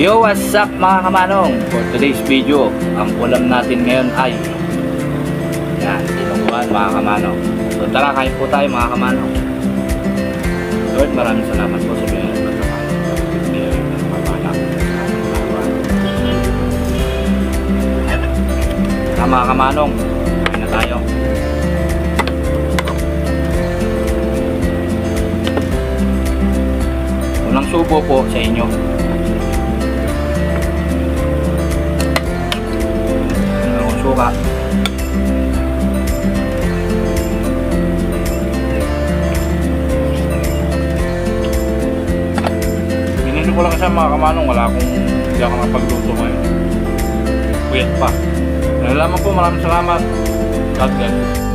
Yo, what's up mga kamanong? For today's video, ang ulam natin ngayon ay yan, tinungguan mga kamanong. So tara, kain po tayo mga kamanong. Lord, maraming salamat po sa mga mga kamanong, kain na tayo. Unang subo po sa inyo. Suka. Binili ko lang kasi mga kamanong, wala akong hindi ako nakapagluto ngayon. Puyat pa. Nalaman po, maraming salamat. God bless.